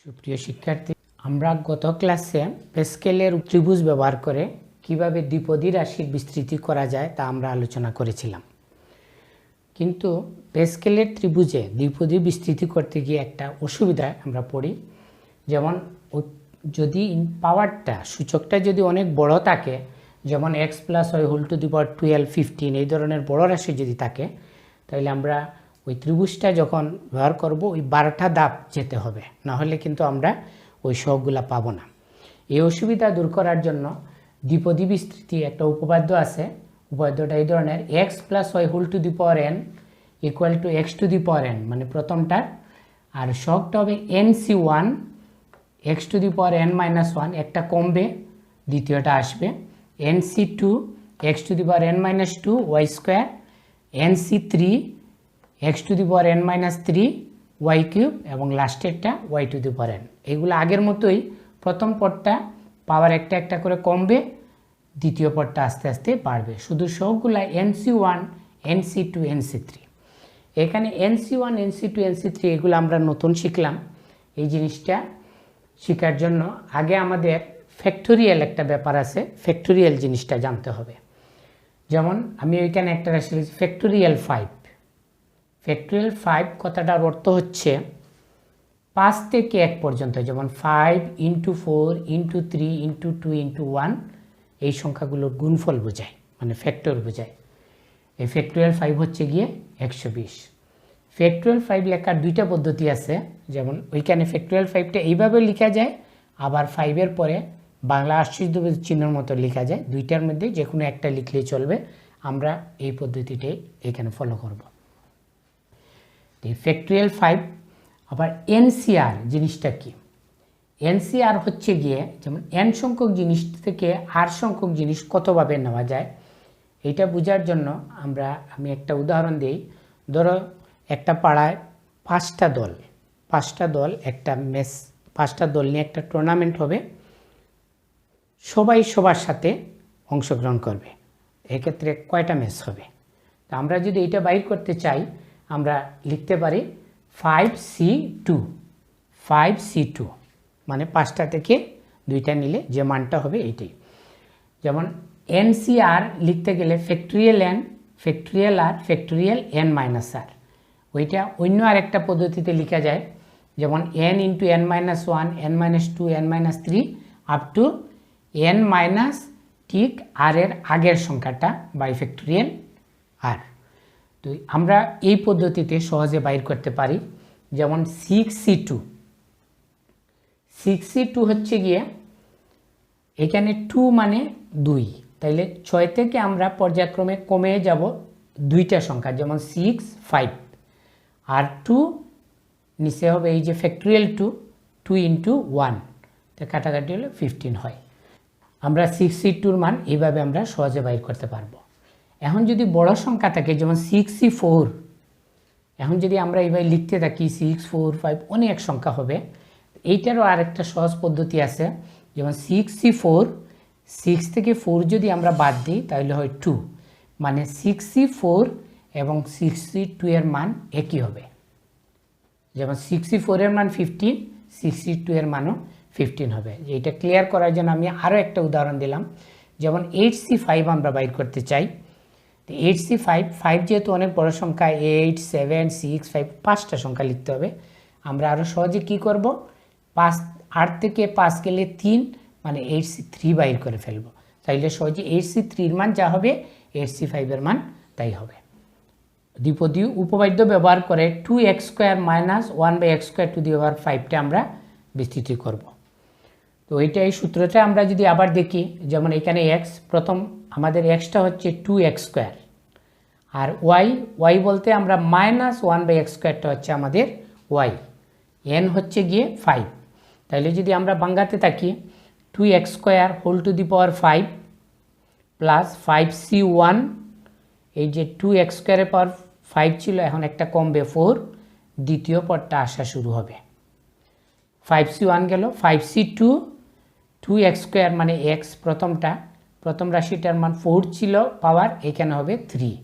সুপ্রিয় শিক্ষার্থী, আমরা গত ক্লাসে প্যাসকেলের ত্রিভুজ ব্যবহার করে কিভাবে দ্বিপদী রাশির বিস্তৃতি করা যায় তা আমরা আলোচনা করেছিলাম। কিন্তু প্যাসকেলের ত্রিভুজে দ্বিপদী বিস্তৃতি করতে গিয়ে একটা অসুবিধা আমরা পড়ি। যেমন যদি পাওয়ারটা সূচকটা যদি অনেক বড় থাকে, যেমন x + y whole to the power 12, 15 এই ধরনের বড় রাশি যদি থাকে, তাহলে আমরা ওই ত্রিভুজটা যখন ব্যবহার করব ওই 12টা ধাপ যেতে হবে, না হলে কিন্তু আমরা ওই সহগগুলা পাবো না। এই অসুবিধা দূর করার জন্য দ্বিপদী বিস্তৃতি একটা উপপাদ্য আছে। উপপাদ্যটা এই ধরনের: x + y whole to the power n equal to x to the power n, মানে প্রথমটার, আর সহগটা হবে nc1 x to the power n - 1, একটা কমবে দ্বিতীয়টা আসবে, nc2 x to the power n - 2 y square, nc3 x to the power n - 3 y cube, এবং লাস্টেরটা y to the power n। এগুলো আগের মতোই, প্রথম পদটা পাওয়ার একটা একটা করে কমবে, দ্বিতীয় পদটা আস্তে আস্তে বাড়বে। শুধু সবগুলা nc1 nc2 nc3। এখানে nc1 nc2 nc3 এগুলো আমরা নতুন শিখলাম। এই জিনিসটা শেখার জন্য আগে আমাদের ফ্যাক্টোরিয়াল একটা ব্যাপার আছে, ফ্যাক্টোরিয়াল জিনিসটা জানতে হবে। যেমন আমি ওইখানে একটা রাশি লিখছি ফ্যাক্টোরিয়াল 5। ফ্যাক্টোরিয়াল 5 কথাটার অর্থ হচ্ছে 5 থেকে 1 পর্যন্ত, যেমন 5 × 4 × 3 × 2 × 1 এই সংখ্যাগুলোর গুণফল বোঝায়, মানে ফ্যাক্টর বোঝায়। এই ফ্যাক্টোরিয়াল 5 হচ্ছে গিয়ে 120। ফ্যাক্টোরিয়াল 5 লেখার দুইটা পদ্ধতি আছে। যেমন ওইখানে ফ্যাক্টোরিয়াল 5টা এইভাবে লেখা যায়, আবার 5-এর পরে বাংলা আশ্চর্যবোধক চিহ্নের মতো লেখা যায়। দুইটার মধ্যে যে কোনো একটা লিখলেই চলবে। আমরা এই পদ্ধতিটাই এখানে ফলো করব। ফ্যাক্টোরিয়াল 5। আবার এনসিআর জিনিসটা কি? এনসিআর হচ্ছে গিয়ে যেমন n সংখ্যক জিনিস থেকে r সংখ্যক জিনিস কতভাবে নেওয়া যায়, এইটা বোঝার জন্য আমি একটা উদাহরণ দিই। ধরো একটা পাড়ায় 5টা দল একটা ম্যাচ, 5টা দল নিয়ে একটা টুর্নামেন্ট হবে, সবাই সবার সাথে অংশগ্রহণ করবে। এক্ষেত্রে কয়টা ম্যাচ হবে? তা আমরা যদি এটা বাইর করতে চাই, আমরা লিখতে পারি 5c2, মানে 5টা থেকে 2টা নিলে যে মানটা হবে এইটাই। যেমন এনসিআর লিখতে গেলে factorial n factorial r factorial n - r, ওইটা অন্য আরেকটা পদ্ধতিতে লেখা যায়। যেমন n × n - 1 n - 2 n - 3 up to n minus ঠিক r এর আগের সংখ্যাটা বাই ফ্যাক্টোরিয়াল r। তো আমরা এই পদ্ধতিতে সহজে বাইর করতে পারি। যেমন 6c2 হচ্ছে গিয়ে এখানে 2 মানে 2, তাইলে 6 থেকে আমরা পর্যায়ক্রমে কমে যাব 2টা সংখ্যা, যেমন 6 5, আর 2 নিচে হবে এই যে ফ্যাক্টোরিয়াল 2 × 1, তো কাটাকাটি হলে 15 হয়। আমরা 6c2-র মান এইভাবে আমরা সহজে বাইর করতে পারবো। এখন যদি বড় সংখ্যা থাকে, যেমন 6c4, এখন যদি আমরা এইভাবে লিখতে থাকি 6 4 5, অনেক সংখ্যা হবে। এইটারও আরেকটা সহজ পদ্ধতি আছে। যেমন 6c4, 6 থেকে 4 যদি আমরা বাদ দিই তাহলে হয় 2, মানে 6c4 এবং 6c2 এর মান একই হবে। যেমন 6c4 এর মান 15, 6c2 এর মানও 15 হবে। এটা ক্লিয়ার করার জন্য আমি আরও একটা উদাহরণ দিলাম। যেমন 8c5 আমরা বাইর করতে চাই। 8c5 যেহেতু অনেক বড় সংখ্যা, 8 7 6 5, 5টা সংখ্যা লিখতে হবে। আমরা আরও সহজে কি করব, 8 থেকে 5 গেলে 3, মানে 8c3 বাইর করে ফেলবো। তাইলে সহজে 8c3-র মান যা হবে 8c5-এর মান তাই হবে। দ্বিপদী উপপাদ্য ব্যবহার করে 2x² - 1/x² টু দি পাওয়ার 5টা আমরা বিস্তৃতি করব। তো এই সূত্রটা আমরা যদি আবার দেখি, যেমন এখানে x, প্রথম আমাদের xটা হচ্ছে 2x², আর y বলতে আমরা -1/x²টা হচ্ছে আমাদের y, n হচ্ছে গিয়ে 5। তাইলে যদি আমরা বাংলাতে থাকি 2x² whole to the power 5 plus 5c1, এই যে 2x² এর পাওয়ার 5 ছিল, এখন একটা কমবে 4, দ্বিতীয় পদটা আসা শুরু হবে। 5c1 গেল, 5c2, 2x² মানে x, প্রথম রাশিটার মান 4 ছিল পাওয়ার, এখানে হবে 3,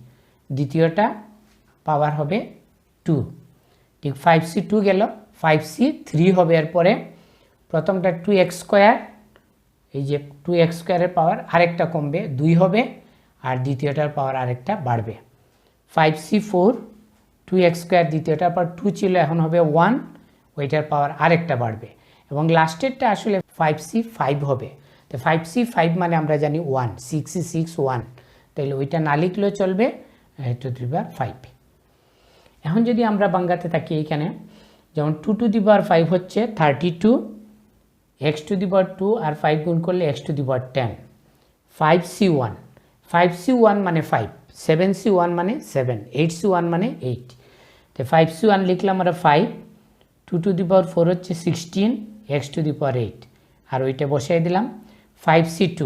দ্বিতীয়টা পাওয়ার হবে 2, ঠিক 5c2 গেল, 5c3 হবে। এরপরে প্রথমটা 2x², এই যে 2x² পাওয়ার আরেকটা কমবে 2 হবে, আর দ্বিতীয়টার পাওয়ার আরেকটা বাড়বে। 5c4, 2x² দ্বিতীয়টার পাওয়ার 2 ছিল, এখন হবে 1, ওইটার পাওয়ার আরেকটা বাড়বে, এবং লাস্টেরটা আসলে 5c5 হবে। তো 5c5 মানে আমরা জানি 1, 6c6 1, তাহলে ওইটা না লিখলেও চলবে, 2^5। এখন যদি আমরা বাংলাতে থাকি, এখানে যেমন 2^5 হচ্ছে 32, x⁻² আর 5 গুণ করলে x⁻10, 5c1, 5c1 মানে 5, 7c1 মানে 7, 8c1 মানে 8, তো 5c1 লিখলাম আমরা 5, 2^4 হচ্ছে 16, x⁸, আর ওইটা বসাই দিলাম। 5c2,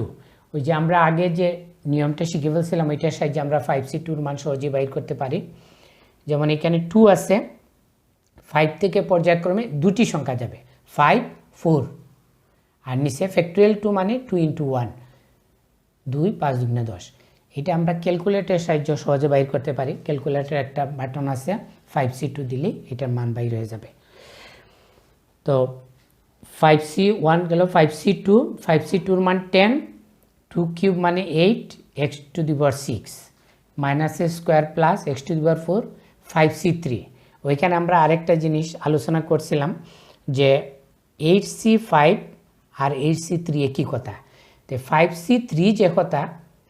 ওই যে আমরা আগে যে নিয়মটা শিখে ফেলছিলাম, ওইটার সাহায্যে আমরা 5c2-র মান সহজে বাইর করতে পারি। যেমন এখানে 2 আছে, 5 থেকে পর্যায়ক্রমে দুটি সংখ্যা যাবে, 5 4, আর নিচে ফ্যাক্টোরিয়াল 2 মানে 2 × 1, 2 5 2 10। এটা আমরা ক্যালকুলেটরের সাহায্যে সহজে বাইর করতে পারি। ক্যালকুলেটরের একটা বাটন আছে, 5c2 দিলে এটার মান বাইর হয়ে যাবে। তো 5c1 গেল, 5c2, 5c2-র মান 10, 2³ মানে 8, x⁻6 -a² plus x⁻4, 5c3। ওইখানে আমরা আরেকটা জিনিস আলোচনা করছিলাম যে 8c5 আর 8c3 একই কথা। তো 5c3 যে কথা,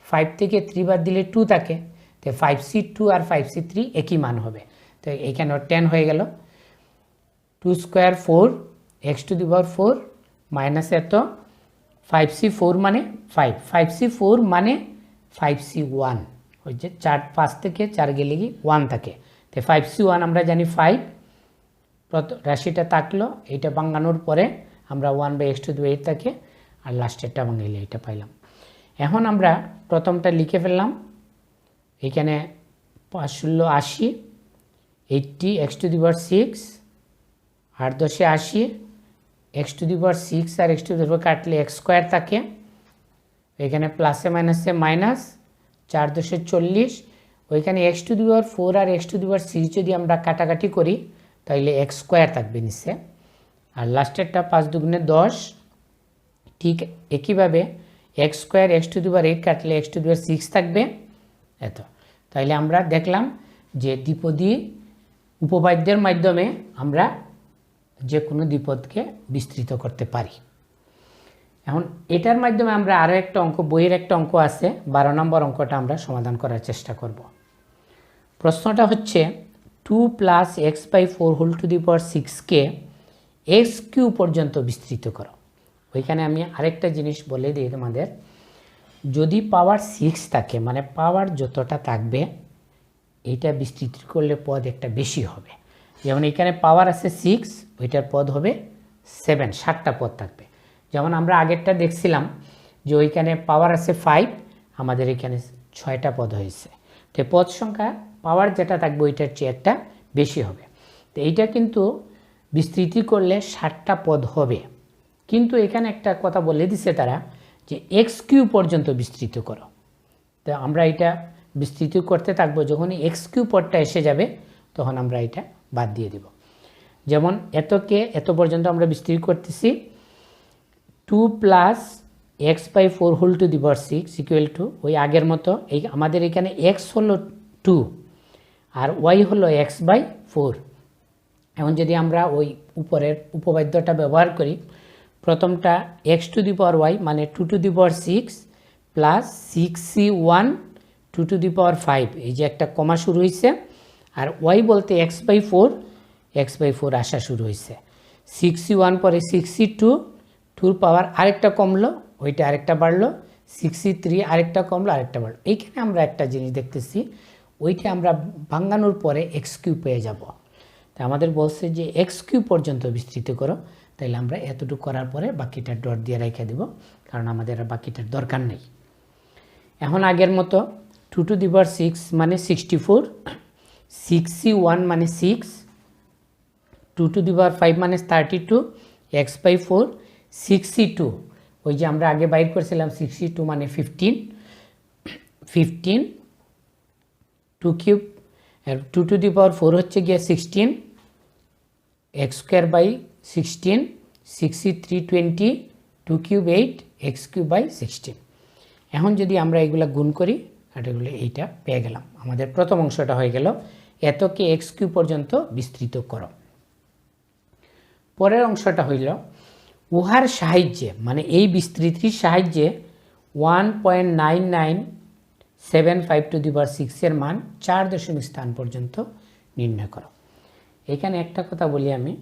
5 থেকে 3 বাদ দিলে 2 থাকে, তো 5c2 আর 5c3 একই মান হবে। তো এইখানে 10 হয়ে গেল, 2² 4, x⁻4 মাইনাস এত 5c4 মানে 5, 5c4 মানে 5c1, ওই যে 5 থেকে 4 গেলে কি 1 থাকে, তো 5c1 আমরা জানি 5, রাশিটা থাকলো, এইটা ভাঙানোর পরে আমরা 1/x⁸ থাকে, আর লাস্টেরটা ভাঙাইলে এটা পাইলাম। এখন আমরা প্রথমটা লিখে ফেললাম, এখানে 5 × 80, 80 x⁻6, 8 × 10 80, x⁻6 আর x⁻4 কাটলে x² থাকে, এখানে প্লাসে মাইনাসে মাইনাস, 4 × 10 40, ওইখানে x⁻4 আর x⁻6 যদি আমরা কাটাকাটি করি তাহলে x² থাকবে নিচে, আর লাস্টেরটা 5 × 2 = 10। ঠিক একইভাবে x² x⁸ কাটলে x⁻6 থাকবে এত। তাইলে আমরা দেখলাম যে দ্বিপদী উপপাদ্যের মাধ্যমে আমরা যে কোনো দ্বিপদকে বিস্তৃত করতে পারি। এখন এটার মাধ্যমে আমরা আরও একটা অঙ্ক, বইয়ের একটা অঙ্ক আছে, 12 নম্বর অঙ্কটা আমরা সমাধান করার চেষ্টা করব। প্রশ্নটা হচ্ছে 2 + x/4 কে x³ পর্যন্ত বিস্তৃত করো। ওইখানে আমি আরেকটা জিনিস বলে দিই তোমাদের, যদি পাওয়ার 6 থাকে, মানে পাওয়ার যতটা থাকবে এইটা বিস্তৃত করলে পদ একটা বেশি হবে। যেমন এখানে পাওয়ার আছে 6, ওইটার পদ হবে 7, 7টা পদ থাকবে। যেমন আমরা আগেরটা দেখছিলাম যে ওইখানে পাওয়ার আছে 5, আমাদের এখানে 6টা পদ হয়েছে। তো পদ সংখ্যা পাওয়ার যেটা থাকবে ওইটার চেয়ে একটা বেশি হবে। তো এইটা কিন্তু বিস্তৃতি করলে 7টা পদ হবে, কিন্তু এখানে একটা কথা বলে দিছে তারা যে x³ পর্যন্ত বিস্তৃত করো। তো আমরা এটা বিস্তৃত করতে থাকবো, যখন x³ পদটা এসে যাবে তখন আমরা এটা বাদ দিয়ে দেব। যেমন এতকে এত পর্যন্ত আমরা বিস্তৃত করতেছি, 2 + x/4 ওই আগের মতো, এই আমাদের এখানে x হলো 2 আর y হলো x/4। এখন যদি আমরা ওই উপরের উপপাদ্যটা ব্যবহার করি, প্রথমটা x⁻y মানে 2⁻6 প্লাস 6c1 2⁻5, এই যে একটা কমা শুরু হয়েছে, আর y বলতে x/4 আসা শুরু হয়েছে, 6c1 পরে 6c2, 2 পাওয়ার আরেকটা কমলো, ওইটা আরেকটা বাড়লো, 6c3 আরেকটা কমলো, আরেকটা বাড়লো। এইখানে আমরা একটা জিনিস দেখতেছি, ওইটা আমরা ভাঙানোর পরে x³ পেয়ে যাব। তা আমাদের বলছে যে x³ পর্যন্ত বিস্তৃত করো, তাইলে আমরা এতটুকু করার পরে বাকিটা ডট দিয়ে রেখে দেব, কারণ আমাদের আর বাকিটার দরকার নেই। এখন আগের মতো 2⁻6 মানে 64, 6c1 মানে 6, 2⁻5 মানে 32, x/4, 6c2 ওই যে আমরা আগে বাইর করেছিলাম 6c2 মানে 15, 2³ 2⁻4 হচ্ছে গিয়ে 16, x square by 16, 6320, 2 cube 8, x cube by 16। এখন যদি আমরা এগুলা গুণ করি আর এগুলো এইটা পেয়ে গেলাম। আমাদের প্রথম অংশটা হয়ে গেল এতকে এক্স কিউব পর্যন্ত বিস্তৃত করো। পরের অংশটা হইল উহার সাহায্যে মানে এই বিস্তৃতির সাহায্যে 1.9975 টু দি পাওয়ার 6 এর মান 4 দশমিক স্থান পর্যন্ত নির্ণয় করো। এখানে একটা কথা বলি আমি,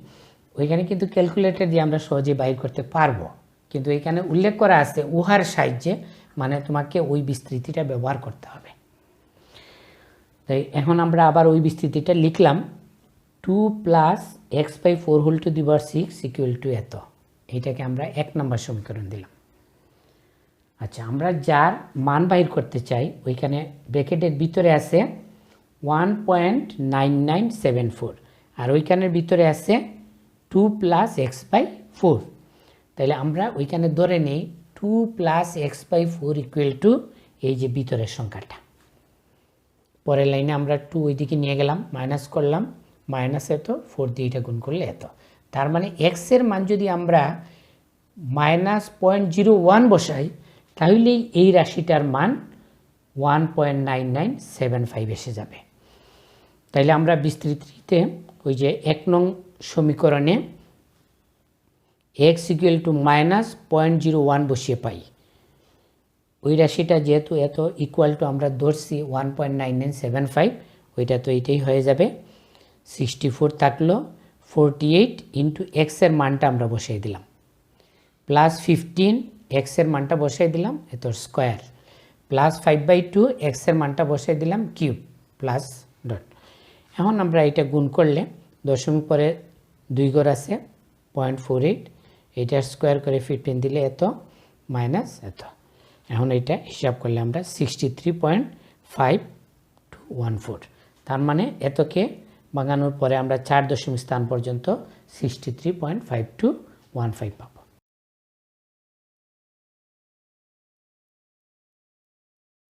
ওইখানে কিন্তু ক্যালকুলেটর দিয়ে আমরা সহজে বাইর করতে পারবো, কিন্তু এখানে উল্লেখ করা আছে উহার সাহায্যে, মানে তোমাকে ওই বিস্তৃতিটা ব্যবহার করতে হবে। তাই এখন আমরা আবার ওই বিস্তৃতিটা লিখলাম 2 plus x by 4 whole to the power 6 equal to এত। এইটাকে আমরা 1 নম্বর সমীকরণ দিলাম। আচ্ছা, আমরা যার মান বাহির করতে চাই ওইখানে ব্র্যাকেটের ভিতরে আছে 1.9974 আর ওইখানের ভিতরে আছে 2 প্লাস এক্স বাই 4। তাহলে আমরা ওইখানে ধরে নেই 2 plus x by 4 equal to এই যে ভিতরের সংখ্যাটা। পরের লাইনে আমরা 2 ওইদিকে নিয়ে গেলাম, মাইনাস করলাম, মাইনাস এত, 4 দিয়ে এটা গুণ করলে এত। তার মানে এক্সের মান যদি আমরা -0.01 বসাই তাহলেই এই রাশিটার মান 1.9975 এসে যাবে। তাইলে আমরা বিস্তৃতিতে ওই যে 1 নং সমীকরণে এক্স ইকুয়াল টু -0.01 বসিয়ে পাই। ওই রাশিটা যেহেতু এত ইকুয়াল টু আমরা ধরছি 1.9975, ওইটা তো এইটাই হয়ে যাবে। 64 থাকলো 48 ইন্টু এক্সের মানটা আমরা বসাই দিলাম, প্লাস 15 এক্সের মানটা বসাই দিলাম এত স্কোয়ার, প্লাস 5/2 এক্সের মানটা বসাই দিলাম কিউব, প্লাস ডট। এখন আমরা এটা গুণ করলে দশমিক পরে 2 ঘর আছে 0.48, এটার স্কোয়ার করে 15 দিলে এত মাইনাস এত। এখন এটা হিসাব করলে আমরা 63.5214। তার মানে এতকে ভাঙানোর পরে আমরা 4 দশমিক স্থান পর্যন্ত 63.5215 পাবো।